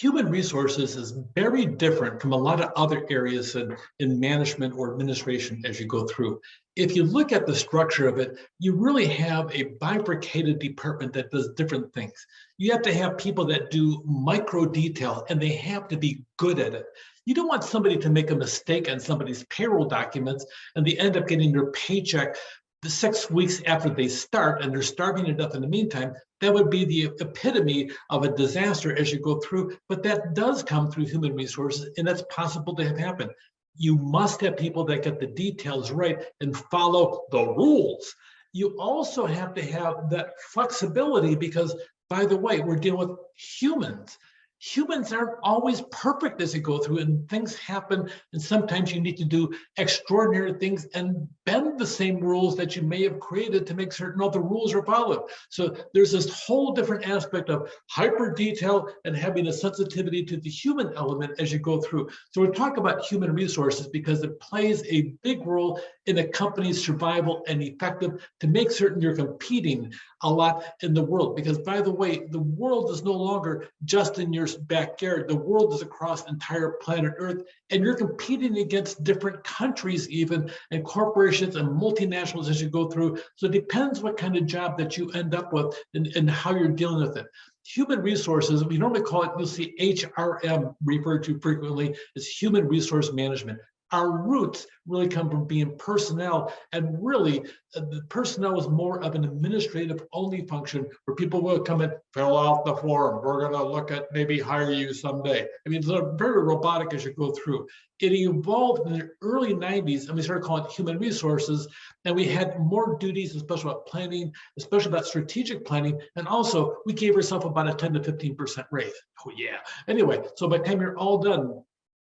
Human resources is very different from a lot of other areas in management or administration as you go through. If you look at the structure of it, you really have a bifurcated department that does different things. You have to have people that do micro detail and they have to be good at it. You don't want somebody to make a mistake on somebody's payroll documents and they end up getting their paycheck the 6 weeks after they start and they're starving to death in the meantime. That would be the epitome of a disaster as you go through, but that does come through human resources and that's possible to have happen. You must have people that get the details right and follow the rules. You also have to have that flexibility because, by the way, we're dealing with humans. Humans aren't always perfect as they go through and things happen, and sometimes you need to do extraordinary things and bend the same rules that you may have created to make certain all the rules are followed. So there's this whole different aspect of hyper detail and having a sensitivity to the human element as you go through. So we talk about human resources because it plays a big role in a company's survival and effective to make certain you're competing a lot in the world. Because, by the way, the world is no longer just in your backyard. The world is across the entire planet Earth, and you're competing against different countries even, and corporations and multinationals as you go through. So it depends what kind of job that you end up with and how you're dealing with it. Human resources, we normally call it, you'll see HRM referred to frequently as human resource management. Our roots really come from being personnel, and really the personnel is more of an administrative only function where people will come and fill out the form. We're going to look at maybe hire you someday. I mean, it's very robotic as you go through. It evolved in the early 90s, and we started calling it human resources, and we had more duties, especially about planning, especially about strategic planning, and also we gave ourselves about a 10 to 15% raise. Oh yeah. Anyway, so by the time you're all done,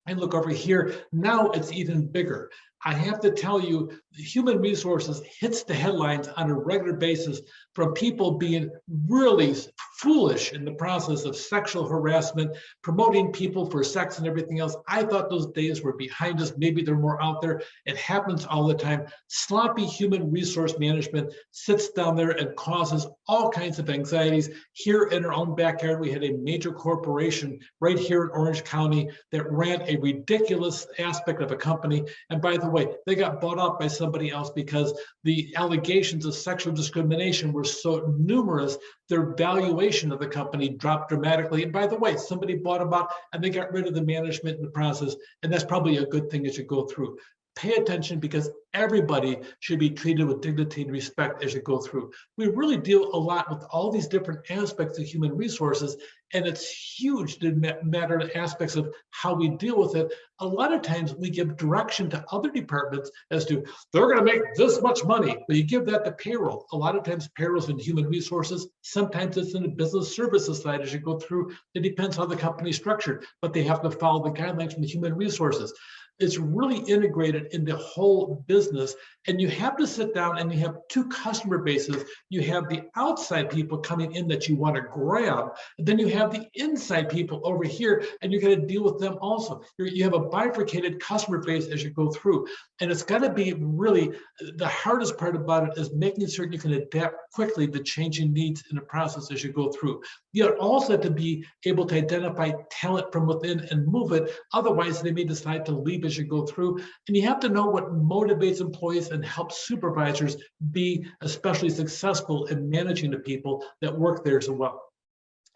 and look over here, now it's even bigger. I have to tell you, human resources hits the headlines on a regular basis from people being really foolish in the process of sexual harassment, promoting people for sex and everything else. I thought those days were behind us. Maybe they're more out there. It happens all the time. Sloppy human resource management sits down there and causes all kinds of anxieties. Here in our own backyard, we had a major corporation right here in Orange County that ran a ridiculous aspect of a company. And by the way, they got bought out by somebody else because the allegations of sexual discrimination were so numerous, their valuation of the company dropped dramatically. And by the way, somebody bought them out and they got rid of the management in the process. And that's probably a good thing as you go through. Pay attention because everybody should be treated with dignity and respect as you go through. We really deal a lot with all these different aspects of human resources, and it's huge to matter the aspects of how we deal with it. A lot of times we give direction to other departments as to they're going to make this much money, but you give that to payroll. A lot of times payroll's in human resources. Sometimes it's in the business services side as you go through. It depends how the company's structured, but they have to follow the guidelines from the human resources. It's really integrated in the whole business. And you have to sit down and you have two customer bases. You have the outside people coming in that you want to grab. And then you have the inside people over here, and you're going to deal with them also. You have a bifurcated customer base as you go through. And it's got to be really, the hardest part about it is making certain you can adapt quickly to changing needs in the process as you go through. You also have to be able to identify talent from within and move it. Otherwise, they may decide to leave as you go through. And you have to know what motivates employees and helps supervisors be especially successful in managing the people that work there as well.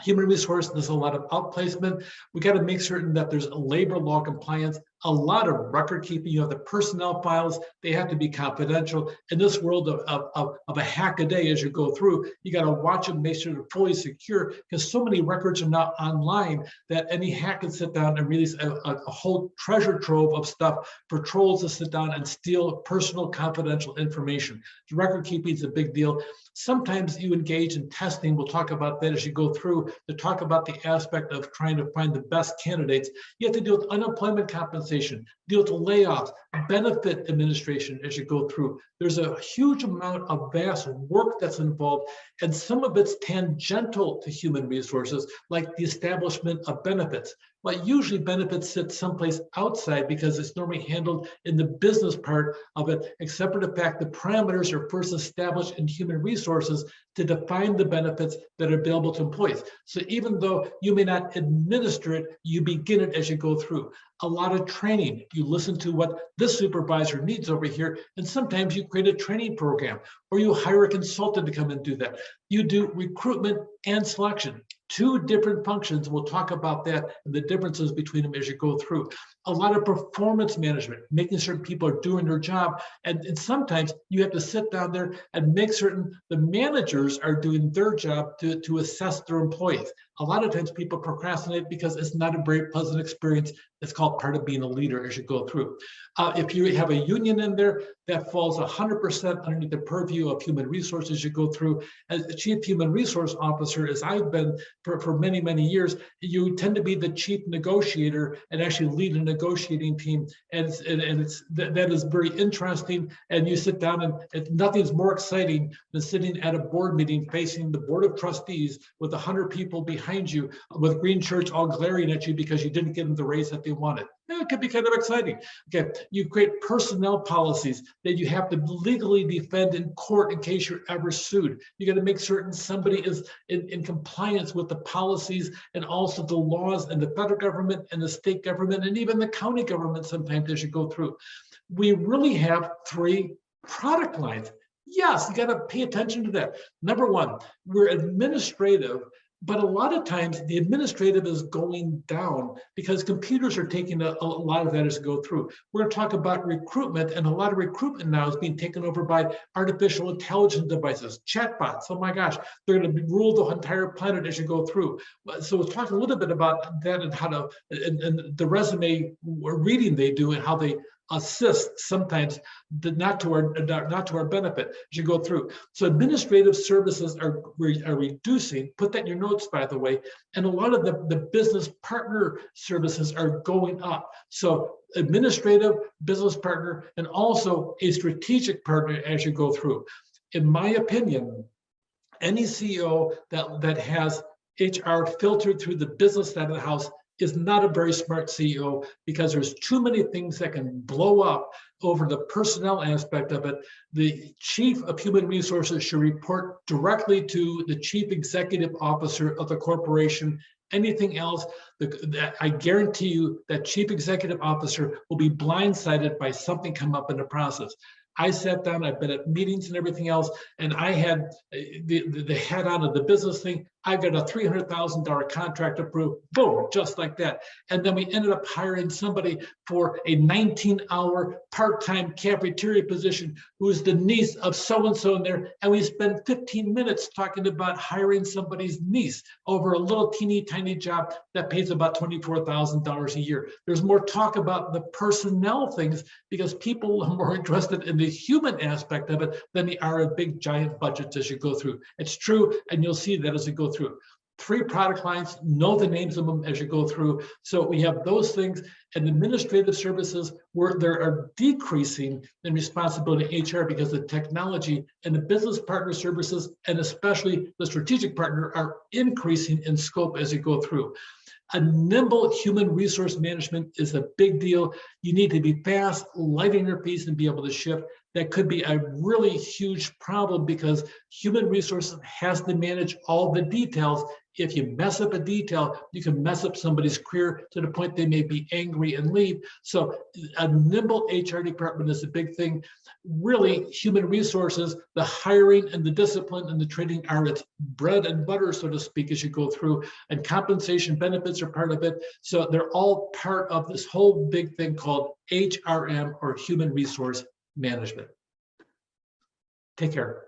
Human resource, there's a lot of outplacement. We got to make certain that there's labor law compliance, a lot of record keeping. You have the personnel files, they have to be confidential. In this world of a hack a day as you go through, you got to watch them, make sure they're fully secure, because so many records are now online that any hack can sit down and release a whole treasure trove of stuff for trolls to sit down and steal personal confidential information. Record keeping is a big deal. Sometimes you engage in testing. We'll talk about that as you go through to talk about the aspect of trying to find the best candidates. You have to deal with unemployment compensation, deal with layoffs, benefit administration as you go through. There's a huge amount of vast work that's involved, and some of it's tangential to human resources, like the establishment of benefits. Well, usually benefits sit someplace outside because it's normally handled in the business part of it, except for the fact the parameters are first established in human resources to define the benefits that are available to employees. So even though you may not administer it, you begin it as you go through. A lot of training. You listen to what this supervisor needs over here, and sometimes you create a training program, or you hire a consultant to come and do that. You do recruitment and selection. Two different functions. We'll talk about that and the differences between them as you go through. A lot of performance management, making sure people are doing their job. And sometimes you have to sit down there and make certain the managers are doing their job to assess their employees. A lot of times people procrastinate because it's not a very pleasant experience. It's called part of being a leader as you go through. If you have a union in there, that falls 100% underneath the purview of human resources you go through. As a chief human resource officer, as I've been for many, many years, you tend to be the chief negotiator and actually lead a negotiating team. And that is very interesting. And you sit down and nothing's more exciting than sitting at a board meeting facing the board of trustees with 100 people behind you with green shirts all glaring at you because you didn't give them the raise that they wanted. It could be kind of exciting. Okay, you create personnel policies that you have to legally defend in court in case you're ever sued. You got to make certain somebody is in compliance with the policies and also the laws and the federal government and the state government and even the county government sometimes as you go through. We really have three product lines. Yes, you got to pay attention to that. Number one, we're administrative. But a lot of times the administrative is going down because computers are taking a lot of that as we go through. We're going to talk about recruitment, and a lot of recruitment now is being taken over by artificial intelligence devices, chatbots. Oh my gosh, they're going to rule the entire planet as you go through. So we'll talk a little bit about that and how to, and the resume reading they do and how they assist sometimes not to our benefit as you go through. So administrative services are reducing. Put that in your notes, by the way. And a lot of the business partner services are going up. So administrative, business partner, and also a strategic partner as you go through. In my opinion, any CEO that has HR filtered through the business side of the house is not a very smart CEO because there's too many things that can blow up over the personnel aspect of it. The chief of human resources should report directly to the chief executive officer of the corporation. Anything else, I guarantee you that chief executive officer will be blindsided by something come up in the process. I sat down, I've been at meetings and everything else, and I had the head on of the business thing. I got a $300,000 contract approved, boom, just like that. And then we ended up hiring somebody for a 19-hour part-time cafeteria position who is the niece of so-and-so in there. And we spent 15 minutes talking about hiring somebody's niece over a little teeny tiny job that pays about $24,000 a year. There's more talk about the personnel things because people are more interested in the human aspect of it than they are in big giant budgets as you go through. It's true, and you'll see that as you go through. 3 product lines, know the names of them as you go through. So we have those things, and administrative services where there are decreasing in responsibility in HR because the technology, and the business partner services, and especially the strategic partner, are increasing in scope as you go through. A nimble human resource management is a big deal. You need to be fast, light on your feet, and be able to shift. That could be a really huge problem because human resources has to manage all the details. If you mess up a detail, you can mess up somebody's career to the point they may be angry and leave. So a nimble HR department is a big thing. Really, human resources, the hiring and the discipline and the training are its bread and butter, so to speak, as you go through, and compensation benefits are part of it. So they're all part of this whole big thing called HRM, or human resource management. Take care.